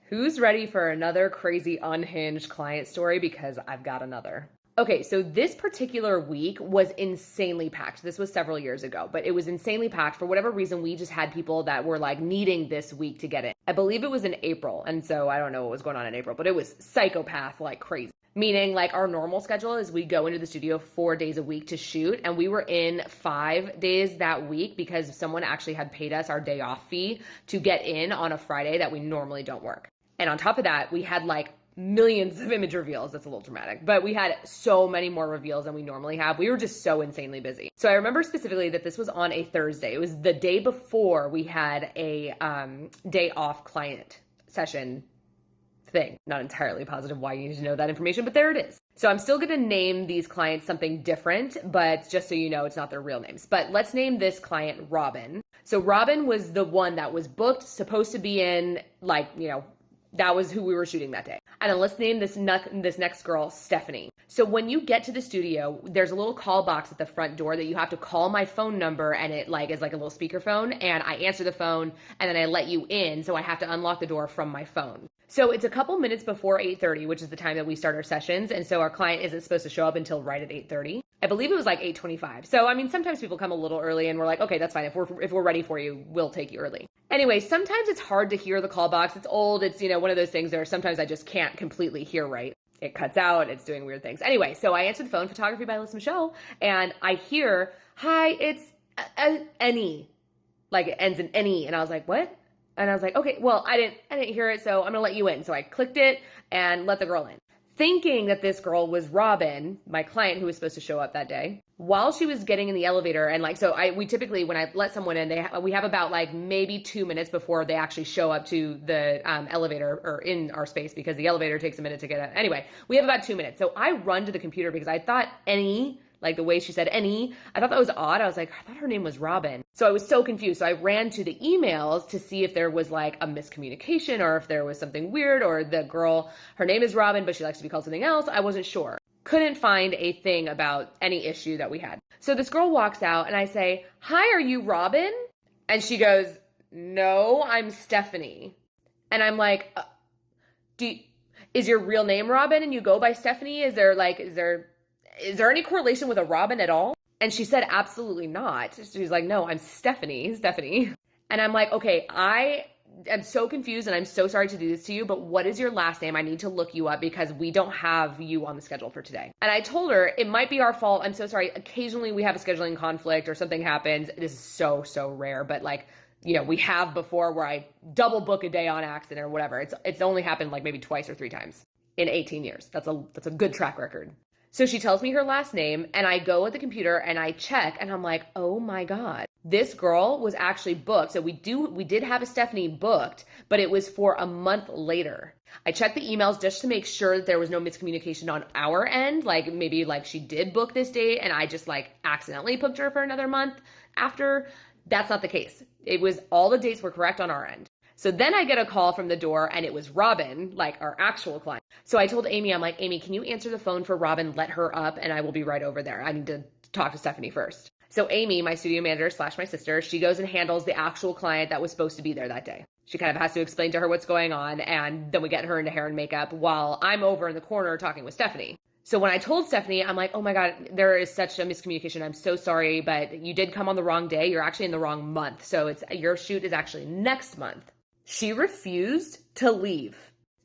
Who's ready for another crazy unhinged client story? Because I've got another. Okay, so this particular week was insanely packed. This was several years ago, but it was insanely packed. For whatever reason, we just had people that were like needing this week to get in. I believe it was in April, and so I don't know what was going on in April, but it was psychopath like crazy. Meaning like our normal schedule is we go into the studio 4 days a week to shoot, and we were in 5 days that week because someone actually had paid us our day off fee to get in on a Friday that we normally don't work. And on top of that, we had like millions of image reveals. That's a little dramatic, but we had so many more reveals than we normally have. We were just so insanely busy. So I remember specifically that this was on a Thursday. It was the day before we had a day off client session thing. Not entirely positive why you need to know that information, but there it is. So I'm still going to name these clients something different, but just so you know, it's not their real names. But let's name this client Robin. So Robin was the one that was booked, supposed to be in, like, you know, that was who we were shooting that day. And then let's name this next girl Stephanie. So when you get to the studio, there's a little call box at the front door that you have to call my phone number, and it like is like a little speakerphone, and I answer the phone and then I let you in. So I have to unlock the door from my phone. So it's a couple minutes before 8:30, which is the time that we start our sessions. And so our client isn't supposed to show up until right at 8:30. I believe it was like 8:25. So, I mean, sometimes people come a little early and we're like, okay, that's fine. If we're ready for you, we'll take you early. Anyway, sometimes it's hard to hear the call box. It's old. It's, you know, one of those things where sometimes I just can't completely hear right. It cuts out. It's doing weird things. Anyway, so I answered the phone, photography by Alyssa Michelle, and I hear, hi, it's Annie. Like it ends in Annie. And I was like, what? And I was like, okay, well, I didn't hear it, so I'm gonna let you in. So I clicked it and let the girl in, thinking that this girl was Robin, my client who was supposed to show up that day. While she was getting in the elevator, and like, so we typically, when I let someone in, we have about like maybe 2 minutes before they actually show up to the elevator or in our space, because the elevator takes a minute to get in. Anyway, we have about 2 minutes. So I run to the computer because I thought Annie, like the way she said Annie, I thought that was odd. I was like, I thought her name was Robin. So I was so confused. So I ran to the emails to see if there was like a miscommunication or if there was something weird, or the girl, her name is Robin, but she likes to be called something else. I wasn't sure. Couldn't find a thing about any issue that we had. So this girl walks out and I say, hi, are you Robin? And she goes, no, I'm Stephanie. And I'm like, is your real name Robin and you go by Stephanie? Is there any correlation with a Robin at all? And she said, absolutely not. She's like, no, I'm Stephanie. And I'm like, okay, I am so confused and I'm so sorry to do this to you, but what is your last name? I need to look you up because we don't have you on the schedule for today. And I told her, it might be our fault. I'm so sorry. Occasionally we have a scheduling conflict or something happens. This is so rare, but like, you know, we have before where I double book a day on accident or whatever. It's only happened like maybe twice or 3 times in 18 years. That's a good track record. So she tells me her last name and I go at the computer and I check and I'm like, oh my God, this girl was actually booked. So we did have a Stephanie booked, but it was for a month later. I checked the emails just to make sure that there was no miscommunication on our end. Like maybe like she did book this date and I just like accidentally booked her for another month after. That's not the case. It was all the dates were correct on our end. So then I get a call from the door and it was Robin, like our actual client. So I told Amy, I'm like, Amy, can you answer the phone for Robin? Let her up and I will be right over there. I need to talk to Stephanie first. So Amy, my studio manager / my sister, she goes and handles the actual client that was supposed to be there that day. She kind of has to explain to her what's going on, and then we get her into hair and makeup while I'm over in the corner talking with Stephanie. So when I told Stephanie, I'm like, oh my God, there is such a miscommunication. I'm so sorry, but you did come on the wrong day. You're actually in the wrong month. So your shoot is actually next month. She refused to leave.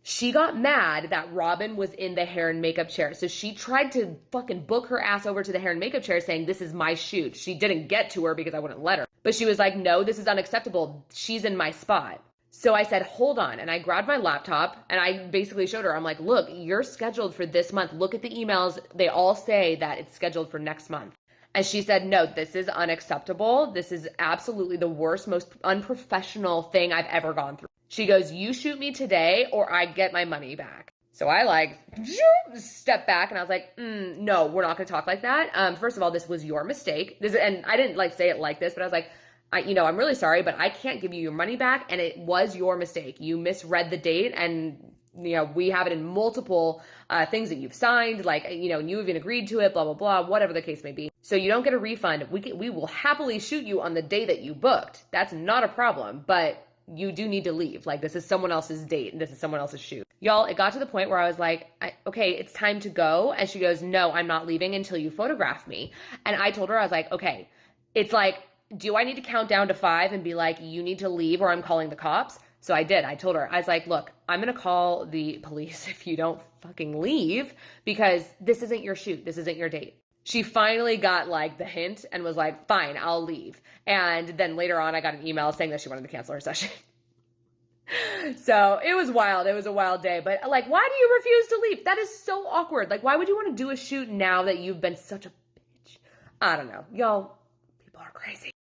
She got mad that Robin was in the hair and makeup chair. So she tried to fucking book her ass over to the hair and makeup chair saying, this is my shoot. She didn't get to her because I wouldn't let her. But she was like, no, this is unacceptable. She's in my spot. So I said, hold on. And I grabbed my laptop and I basically showed her, I'm like, look, you're scheduled for this month. Look at the emails. They all say that it's scheduled for next month. And she said, no, this is unacceptable. This is absolutely the worst, most unprofessional thing I've ever gone through. She goes, you shoot me today or I get my money back. So I like step back and I was like, no, we're not going to talk like that. First of all, this was your mistake. And I didn't like say it like this, but I was like, I'm really sorry, but I can't give you your money back. And it was your mistake. You misread the date and we have it in multiple things that you've signed, like, you even agreed to it, blah, blah, blah, whatever the case may be. So you don't get a refund. We will happily shoot you on the day that you booked. That's not a problem, but you do need to leave. Like, this is someone else's date and this is someone else's shoot. Y'all, it got to the point where I was like, okay, it's time to go. And she goes, no, I'm not leaving until you photograph me. And I told her, I was like, okay, it's like, do I need to count down to 5 and be like, you need to leave or I'm calling the cops? So I did. I told her, I was like, look, I'm going to call the police if you don't fucking leave, because this isn't your shoot. This isn't your date. She finally got like the hint and was like, fine, I'll leave. And then later on, I got an email saying that she wanted to cancel her session. So it was wild. It was a wild day. But like, why do you refuse to leave? That is so awkward. Like, why would you want to do a shoot now that you've been such a bitch? I don't know. Y'all, people are crazy.